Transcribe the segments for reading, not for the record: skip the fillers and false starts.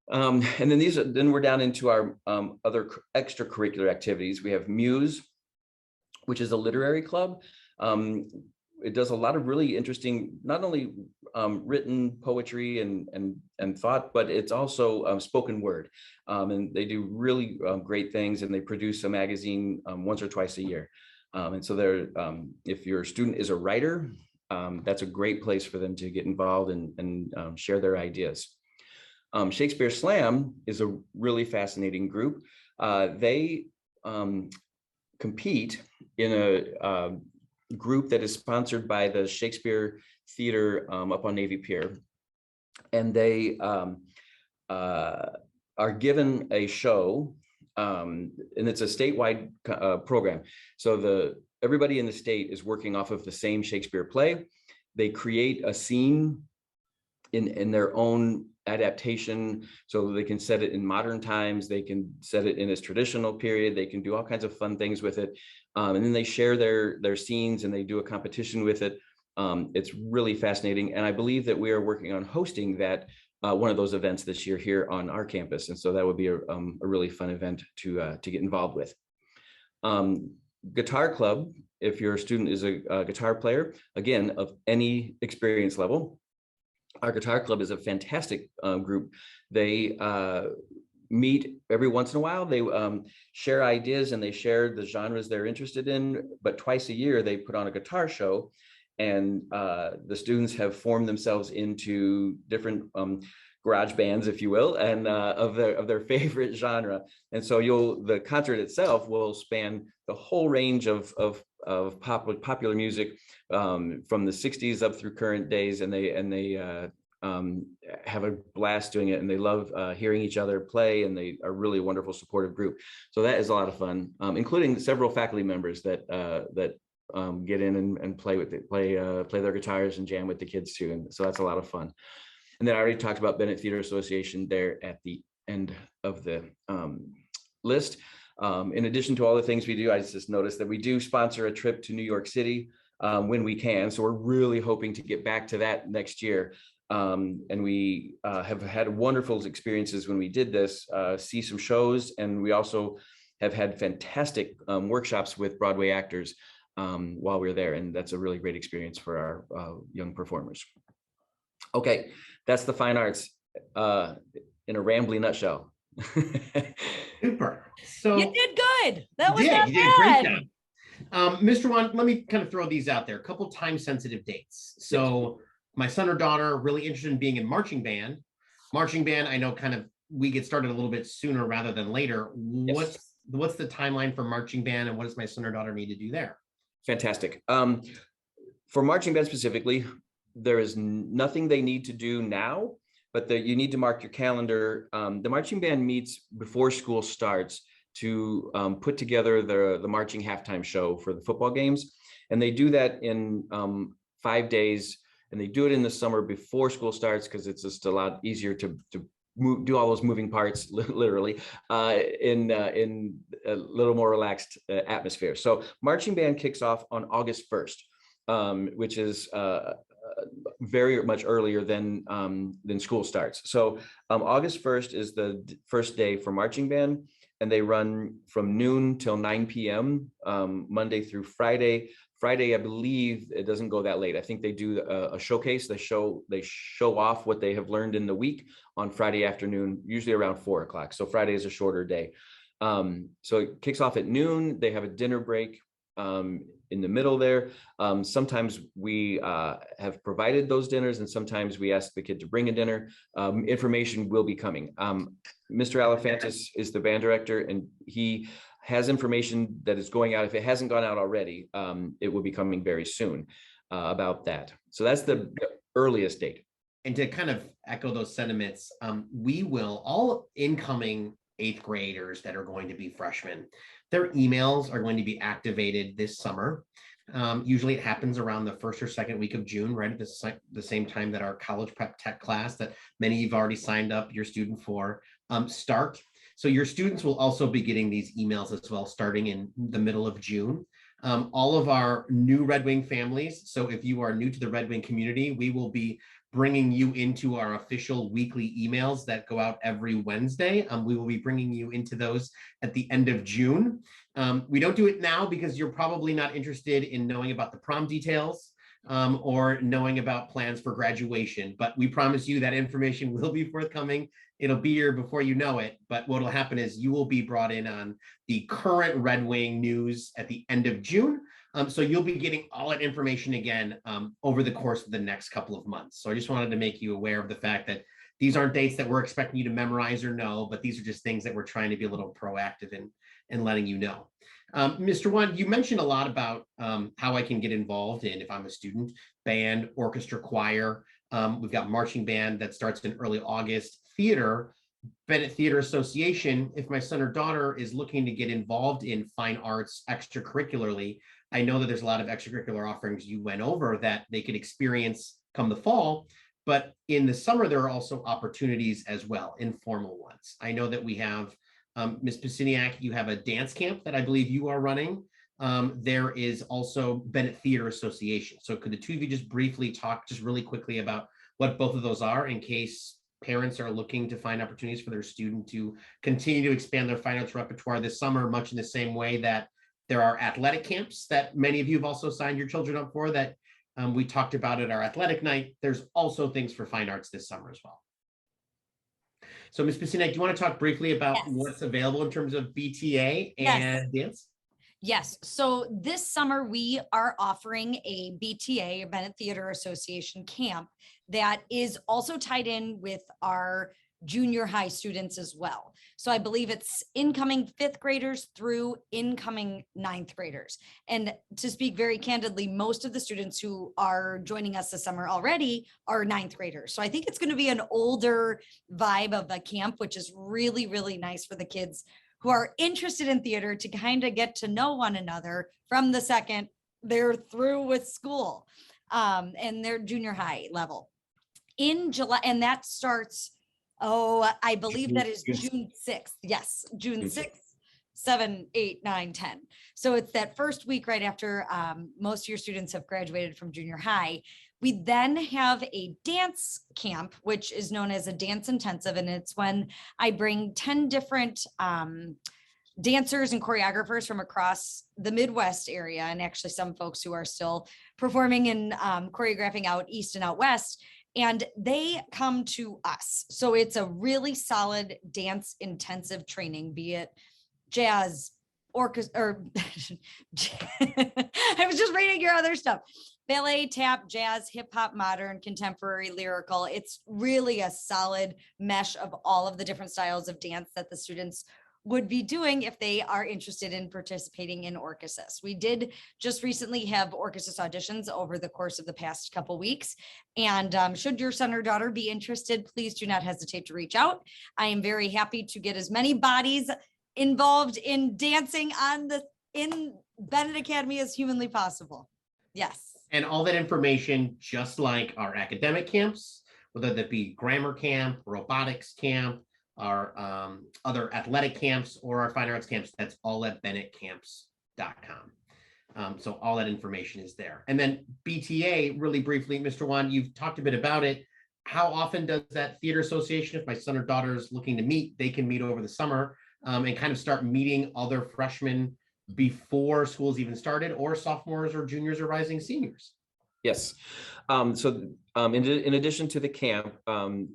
And then then we're down into our other extracurricular activities. We have Muse, which is a literary club. It does a lot of really interesting, not only written poetry and thought, but it's also spoken word. And they do really great things, and they produce a magazine once or twice a year. And so if your student is a writer, that's a great place for them to get involved and share their ideas. Shakespeare Slam is a really fascinating group. They compete in a group that is sponsored by the Shakespeare Theater up on Navy Pier. And they are given a show, and it's a statewide program. So everybody in the state is working off of the same Shakespeare play. They create a scene in their own adaptation, so they can set it in modern times, they can set it in its traditional period, they can do all kinds of fun things with it, and then they share their scenes and they do a competition with it. It's really fascinating, and I believe that we are working on hosting that one of those events this year here on our campus, and so that would be a really fun event to get involved with. Guitar club, if your student is a guitar player, again, of any experience level, our guitar club is a fantastic group. They meet every once in a while. They share ideas and they share the genres they're interested in, but twice a year they put on a guitar show, and the students have formed themselves into different garage bands, if you will, and of their favorite genre. And so the concert itself will span the whole range of popular music from the 60s up through current days, and they have a blast doing it, and they love hearing each other play, and they are really a wonderful supportive group. So that is a lot of fun, including several faculty members that get in and play their guitars and jam with the kids too, and so that's a lot of fun. And then I already talked about Bennett Theater Association there at the end of the list. In addition to all the things we do, I just noticed that we do sponsor a trip to New York City when we can. So we're really hoping to get back to that next year. And we have had wonderful experiences when we did this, see some shows, and we also have had fantastic workshops with Broadway actors while we were there. And that's a really great experience for our young performers. Okay, that's the fine arts in a rambly nutshell. Super. So you did good. That was you did a great job. Mr. Juan, let me kind of throw these out there. A couple time-sensitive dates. So my son or daughter really interested in being in marching band. Marching band, I know kind of we get started a little bit sooner rather than later. Yes. What's the timeline for marching band, and what does my son or daughter need to do there? Fantastic. For marching band specifically, there is nothing they need to do now, but you need to mark your calendar. The marching band meets before school starts to put together the marching halftime show for the football games. And they do that in 5 days, and they do it in the summer before school starts because it's just a lot easier to do all those moving parts, literally, in a little more relaxed atmosphere. So marching band kicks off on August 1st, which is very much earlier than school starts. So August 1st is the first day for marching band, and they run from noon till 9 p.m. Monday through Friday. Friday, I believe it doesn't go that late. I think they do a showcase. They show off what they have learned in the week on Friday afternoon, usually around 4 o'clock. So Friday is a shorter day. So it kicks off at noon. They have a dinner break in the middle there. Sometimes we have provided those dinners, and sometimes we ask the kid to bring a dinner. Information will be coming. Mr. Alifantis is the band director, and he has information that is going out. If it hasn't gone out already, it will be coming very soon about that. So that's the earliest date. And to kind of echo those sentiments, we will, all incoming 8th graders that are going to be freshmen, their emails are going to be activated this summer. Usually it happens around the 1st or 2nd week of June, right at the same time that our college prep tech class that many of you have already signed up your student for start. So your students will also be getting these emails as well, starting in the middle of June. All of our new Red Wing families. So if you are new to the Red Wing community, we will be bringing you into our official weekly emails that go out every Wednesday. We will be bringing you into those at the end of June. We don't do it now because you're probably not interested in knowing about the prom details or knowing about plans for graduation, but we promise you that information will be forthcoming. It'll be here before you know it, but what will happen is you will be brought in on the current Red Wing news at the end of June. So you'll be getting all that information again over the course of the next couple of months. So I just wanted to make you aware of the fact that these aren't dates that we're expecting you to memorize or know, but these are just things that we're trying to be a little proactive in letting you know. Mr. Wan, you mentioned a lot about how I can get involved in, if I'm a student, band, orchestra, choir. We've got marching band that starts in early August, theater, Bennett Theater Association. If my son or daughter is looking to get involved in fine arts extracurricularly, I know that there's a lot of extracurricular offerings you went over that they could experience come the fall, but in the summer, there are also opportunities as well, informal ones. I know that we have, Ms. Pisciniak, you have a dance camp that I believe you are running. There is also Bennett Theater Association. So could the two of you just briefly talk just really quickly about what both of those are in case parents are looking to find opportunities for their student to continue to expand their fine arts repertoire this summer, much in the same way that there are athletic camps that many of you have also signed your children up for that we talked about at our athletic night. There's also things for fine arts this summer as well. So Ms. Pisciniak, do you want to talk briefly about what's available in terms of BTA and dance? Yes. So this summer we are offering a BTA, Bennett Theater Association camp that is also tied in with our junior high students as well. So I believe it's incoming 5th graders through incoming 9th graders. And to speak very candidly, most of the students who are joining us this summer already are 9th graders. So I think it's going to be an older vibe of a camp, which is really, really nice for the kids who are interested in theater to kind of get to know one another from the second they're through with school and their junior high level. In July, and that starts, I believe that is June 6th. Yes, June 6th, 7, 8, 9, 10. So it's that first week right after most of your students have graduated from junior high. We then have a dance camp, which is known as a dance intensive. And it's when I bring 10 different dancers and choreographers from across the Midwest area, and actually some folks who are still performing and choreographing out East and out West. And they come to us. So it's a really solid dance intensive training, be it jazz, orchestra, or I was just reading your other stuff. Ballet, tap, jazz, hip hop, modern, contemporary, lyrical. It's really a solid mesh of all of the different styles of dance that the students would be doing if they are interested in participating in Orchesis. We did just recently have Orchesis auditions over the course of the past couple weeks. And should your son or daughter be interested, please do not hesitate to reach out. I am very happy to get as many bodies involved in dancing in Bennett Academy as humanly possible. Yes. And all that information, just like our academic camps, whether that be grammar camp, robotics camp, our other athletic camps, or our fine arts camps, that's all at bennettcamps.com. So all that information is there. And then BTA, really briefly, Mr. Wan, you've talked a bit about it. How often does that theater association, if my son or daughter is looking to meet, they can meet over the summer and kind of start meeting other freshmen before school's even started, or sophomores or juniors or rising seniors? Yes. In addition to the camp,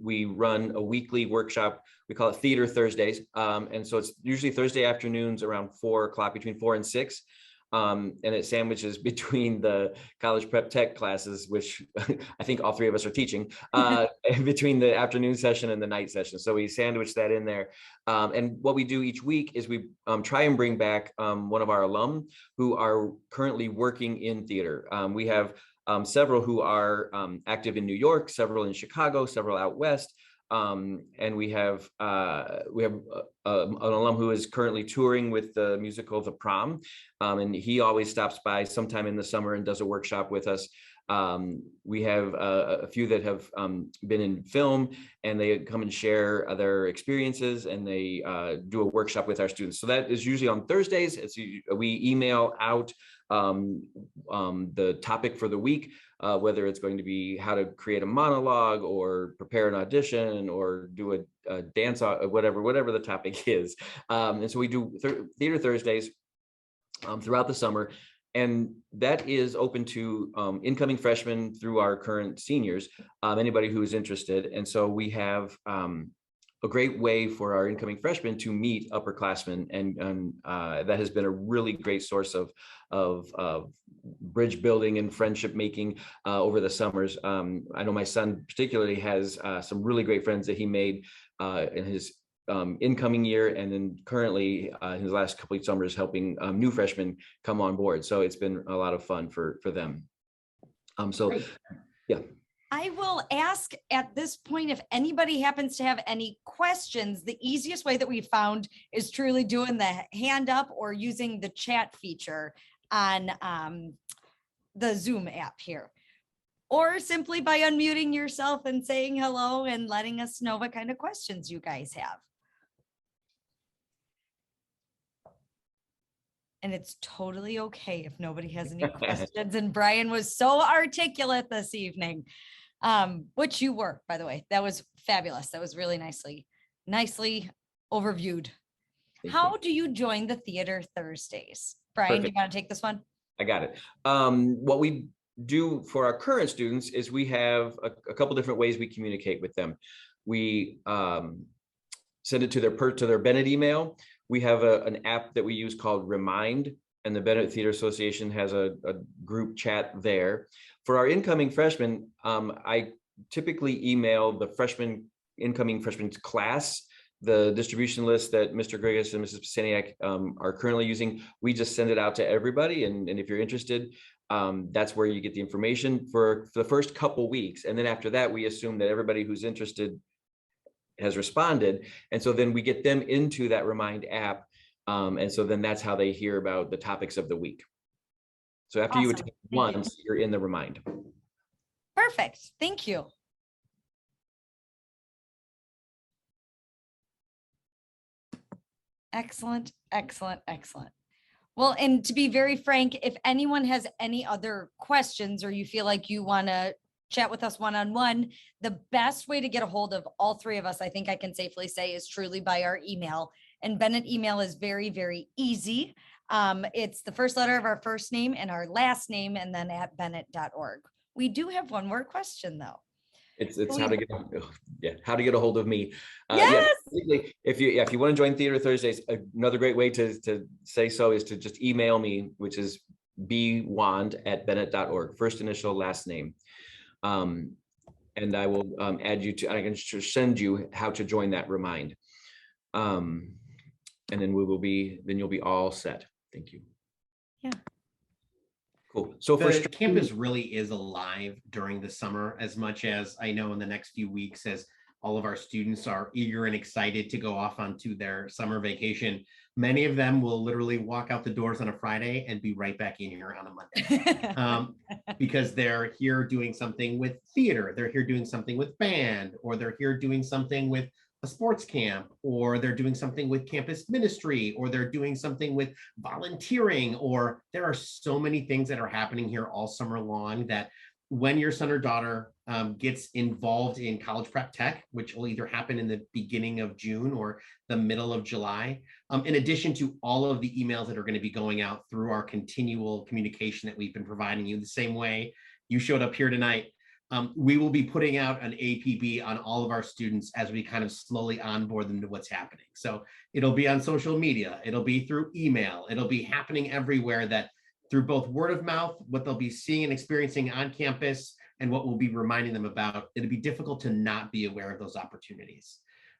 we run a weekly workshop. We call it Theater Thursdays. And so it's usually Thursday afternoons around 4 o'clock, between 4 and 6. And it sandwiches between the college prep tech classes, which I think all 3 of us are teaching, between the afternoon session and the night session. So we sandwich that in there. And what we do each week is we try and bring back one of our alum who are currently working in theater. We have several who are active in New York, several in Chicago, several out west. And we have an alum who is currently touring with the musical The Prom, and he always stops by sometime in the summer and does a workshop with us. We have a few that have been in film, and they come and share their experiences, and they do a workshop with our students. So that is usually on Thursdays. We email out the topic for the week, whether it's going to be how to create a monologue or prepare an audition or do a dance, whatever the topic is. And so we do Theater Thursdays throughout the summer. And that is open to incoming freshmen through our current seniors, anybody who is interested. And so we have a great way for our incoming freshmen to meet upperclassmen, and that has been a really great source of bridge building and friendship making over the summers. I know my son particularly has some really great friends that he made in his incoming year, and then currently in his last couple of summers helping new freshmen come on board. So it's been a lot of fun for them. So yeah. I will ask at this point, if anybody happens to have any questions, the easiest way that we found is truly doing the hand up or using the chat feature on the Zoom app here, or simply by unmuting yourself and saying hello and letting us know what kind of questions you guys have. And it's totally okay if nobody has any questions. And Brian was so articulate this evening, which you were, by the way. That was fabulous. That was really nicely overviewed. How do you join the Theater Thursdays? Brian, do you want to take this one? I got it. What we do for our current students is we have a couple different ways we communicate with them. We send it to their Bennett email. We have an app that we use called Remind, and the Bennett Theater Association has a group chat there. For our incoming freshmen, I typically email the incoming freshman class, the distribution list that Mr. Grigas and Mrs. Pisaniak are currently using. We just send it out to everybody, and if you're interested, that's where you get the information for the first couple weeks. And then after that, we assume that everybody who's interested has responded. And so then we get them into that Remind app. And so then that's how they hear about the topics of the week. So after you attend once, you're in the Remind. Perfect. Thank you. Excellent, excellent, excellent. Well, and to be very frank, if anyone has any other questions or you feel like you want to chat with us one-on-one, the best way to get a hold of all three of us, I think I can safely say, is truly by our email. And Bennett email is very, very easy. It's the first letter of our first name and our last name, and then at bennett.org. We do have one more question though. It's how to get a hold of me. Yes. Yeah, if you want to join Theater Thursdays, another great way to say so is to just email me, which is bwand@bennett.org, first initial, last name. And I will add you to, I can send you how to join that Remind. And then you'll be all set. Thank you. Yeah. Cool. So the campus really is alive during the summer, as much as I know in the next few weeks, as all of our students are eager and excited to go off onto their summer vacation. Many of them will literally walk out the doors on a Friday and be right back in here on a Monday because they're here doing something with theater, they're here doing something with band, or they're here doing something with a sports camp, or they're doing something with campus ministry, or they're doing something with volunteering, or there are so many things that are happening here all summer long that when your son or daughter gets involved in college prep tech, which will either happen in the beginning of June or the middle of July, in addition to all of the emails that are going to be going out through our continual communication that we've been providing you, the same way you showed up here tonight, we will be putting out an APB on all of our students as we kind of slowly onboard them to what's happening. So it'll be on social media, it'll be through email, it'll be happening everywhere, that through both word of mouth, what they'll be seeing and experiencing on campus, and what we'll be reminding them about. It'll be difficult to not be aware of those opportunities.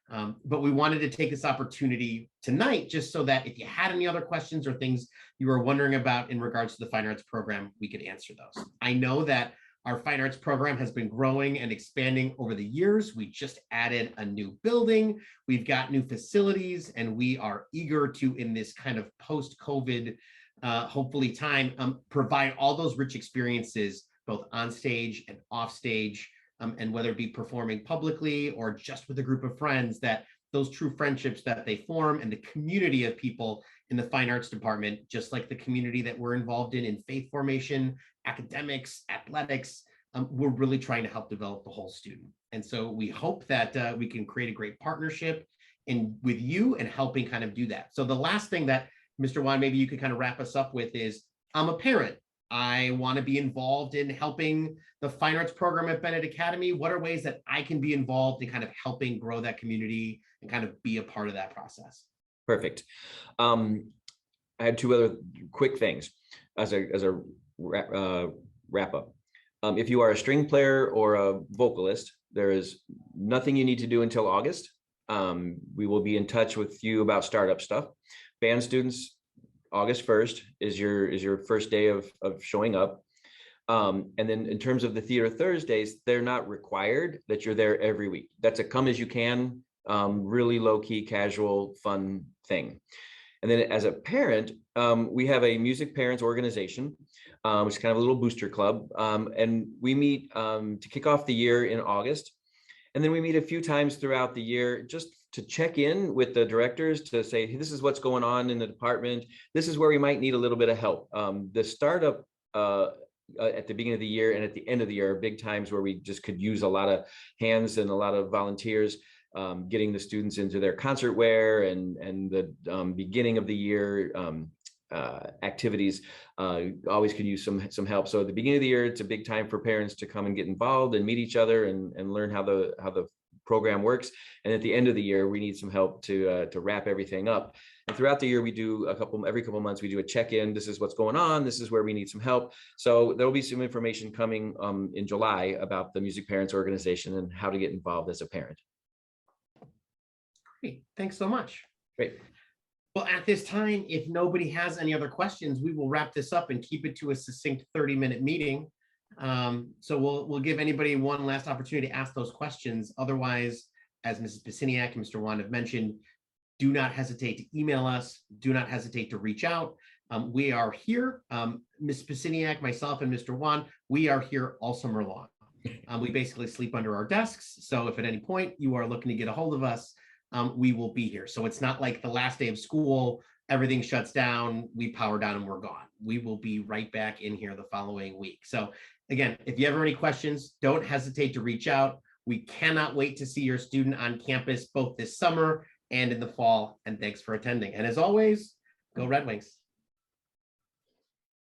But we wanted to take this opportunity tonight just so that if you had any other questions or things you were wondering about in regards to the Fine Arts program, we could answer those. I know that our Fine Arts program has been growing and expanding over the years. We just added a new building, we've got new facilities, and we are eager to, in this kind of post-COVID hopefully time, provide all those rich experiences both on stage and off stage, and whether it be performing publicly or just with a group of friends, that those true friendships that they form and the community of people in the fine arts department, just like the community that we're involved in faith formation, academics, athletics, we're really trying to help develop the whole student. And so we hope that we can create a great partnership with you and helping kind of do that. So the last thing that Mr. Wan, maybe you could kind of wrap us up with is, I'm a parent. I want to be involved in helping the fine arts program at Bennett Academy. What are ways that I can be involved in kind of helping grow that community and kind of be a part of that process? Perfect. I had two other quick things as a wrap up. If you are a string player or a vocalist, there is nothing you need to do until August. We will be in touch with you about startup stuff. Band students, August 1st is your first day of showing up. And then in terms of the Theater Thursdays, they're not required that you're there every week. That's a come as you can, really low key, casual, fun thing. And then as a parent, we have a music parents organization, which is kind of a little booster club. And we meet to kick off the year in August. And then we meet a few times throughout the year just to check in with the directors to say, hey, this is what's going on in the department. This is where we might need a little bit of help. The startup at the beginning of the year and at the end of the year are big times where we just could use a lot of hands and a lot of volunteers, getting the students into their concert wear and the beginning of the year activities always could use some help. So at the beginning of the year, it's a big time for parents to come and get involved and meet each other and learn how the program works. And at the end of the year, we need some help to wrap everything up. And throughout the year, we do every couple of months, we do a check-in. This is what's going on. This is where we need some help. So there'll be some information coming in July about the Music Parents Organization and how to get involved as a parent. Great, thanks so much. Great. Well, at this time, if nobody has any other questions, we will wrap this up and keep it to a succinct 30-minute meeting. So we'll give anybody one last opportunity to ask those questions. Otherwise, as Mrs. Pisciniak and Mr. Wan have mentioned, do not hesitate to email us. Do not hesitate to reach out. We are here. Ms. Pisciniak, myself, and Mr. Wan, we are here all summer long. We basically sleep under our desks. So if at any point you are looking to get a hold of us, we will be here. So it's not like the last day of school, everything shuts down, we power down and we're gone. We will be right back in here the following week. So again, if you have any questions, don't hesitate to reach out. We cannot wait to see your student on campus both this summer and in the fall. And thanks for attending. And as always, go Red Wings.